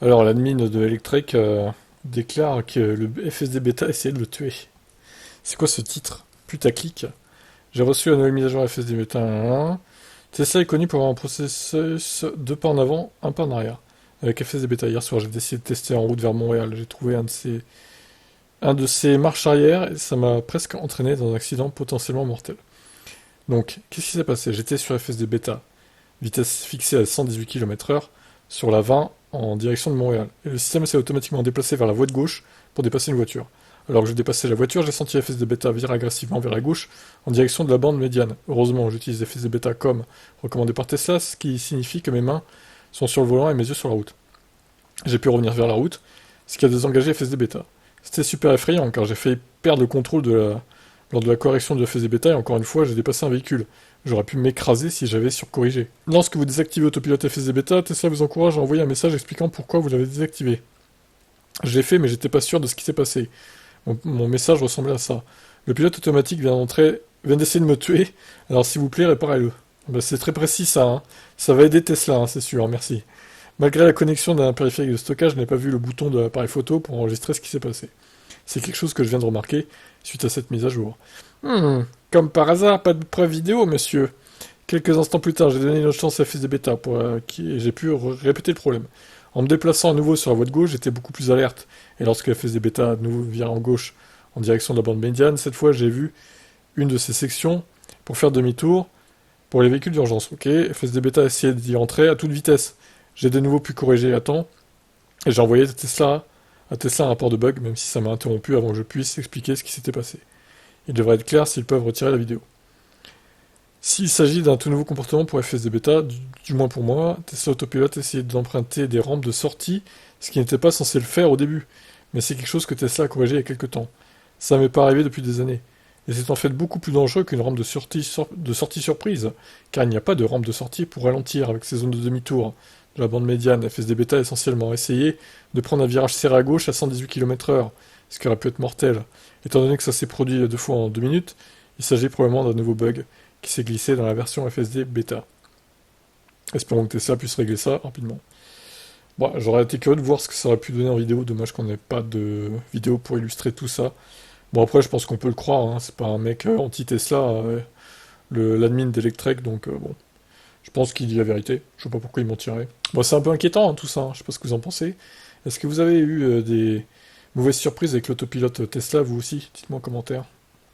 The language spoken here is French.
Alors, l'admin de Electrek déclare que le FSD Beta essayait de le tuer. C'est quoi ce titre? Putaclic. J'ai reçu la nouvelle mise à jour FSD Beta 1.1. Tesla est connu pour avoir un processus deux pas en avant, un pas en arrière. Avec FSD Beta hier soir, j'ai décidé de tester en route vers Montréal. J'ai trouvé un de ces marches arrière et ça m'a presque entraîné dans un accident potentiellement mortel. Donc, qu'est-ce qui s'est passé? J'étais sur FSD Beta, vitesse fixée à 118 km/h, sur la 20 en direction de Montréal. Et le système s'est automatiquement déplacé vers la voie de gauche pour dépasser une voiture. Alors que je dépassais la voiture, j'ai senti FSD Beta virer agressivement vers la gauche en direction de la bande médiane. Heureusement, j'utilise FSD Beta comme recommandé par Tesla, ce qui signifie que mes mains sont sur le volant et mes yeux sur la route. J'ai pu revenir vers la route, ce qui a désengagé FSD Beta. C'était super effrayant car j'ai failli perdre le contrôle lors de la correction de FSD Beta et encore une fois j'ai dépassé un véhicule. J'aurais pu m'écraser si j'avais surcorrigé. Lorsque vous désactivez Autopilote FSD Beta, Tesla vous encourage à envoyer un message expliquant pourquoi vous l'avez désactivé. Je l'ai fait mais j'étais pas sûr de ce qui s'est passé. Mon message ressemblait à ça. Le pilote automatique vient d'essayer de me tuer, alors s'il vous plaît réparez-le. Ben, c'est très précis ça, hein. Ça va aider Tesla, hein, c'est sûr, merci. Malgré la connexion d'un périphérique de stockage, je n'ai pas vu le bouton de l'appareil photo pour enregistrer ce qui s'est passé. C'est quelque chose que je viens de remarquer suite à cette mise à jour. Comme par hasard, pas de preuve vidéo, monsieur. Quelques instants plus tard, j'ai donné une autre chance à FSD Beta et j'ai pu répéter le problème. En me déplaçant à nouveau sur la voie de gauche, j'étais beaucoup plus alerte. Et lorsque FSD Beta à nouveau vire en gauche en direction de la bande médiane, cette fois j'ai vu une de ces sections pour faire demi-tour pour les véhicules d'urgence. Ok, FSD Beta a essayé d'y entrer à toute vitesse. J'ai de nouveau pu corriger à temps et j'ai envoyé à Tesla un rapport de bug, même si ça m'a interrompu avant que je puisse expliquer ce qui s'était passé. Il devrait être clair s'ils peuvent retirer la vidéo. S'il s'agit d'un tout nouveau comportement pour FSD Beta, du moins pour moi, Tesla Autopilot essayait d'emprunter des rampes de sortie, ce qui n'était pas censé le faire au début. Mais c'est quelque chose que Tesla a corrigé il y a quelques temps. Ça m'est pas arrivé depuis des années. Et c'est en fait beaucoup plus dangereux qu'une rampe de sortie surprise, car il n'y a pas de rampe de sortie pour ralentir avec ces zones de demi-tour. De la bande médiane, FSD Beta a essentiellement essayé de prendre un virage serré à gauche à 118 km/h, ce qui aurait pu être mortel. Étant donné que ça s'est produit deux fois en 2 minutes, il s'agit probablement d'un nouveau bug qui s'est glissé dans la version FSD Beta. Espérons que Tesla puisse régler ça rapidement. Bon, j'aurais été curieux de voir ce que ça aurait pu donner en vidéo, dommage qu'on n'ait pas de vidéo pour illustrer tout ça. Bon après je pense qu'on peut le croire, hein. C'est pas un mec anti-Tesla, l'admin d'Electrek, donc bon. Je pense qu'il dit la vérité, je sais pas pourquoi il mentirait. Bon c'est un peu inquiétant hein, tout ça, hein. Je sais pas ce que vous en pensez. Est-ce que vous avez eu des mauvaises surprises avec l'autopilote Tesla vous aussi? Dites-moi en commentaire.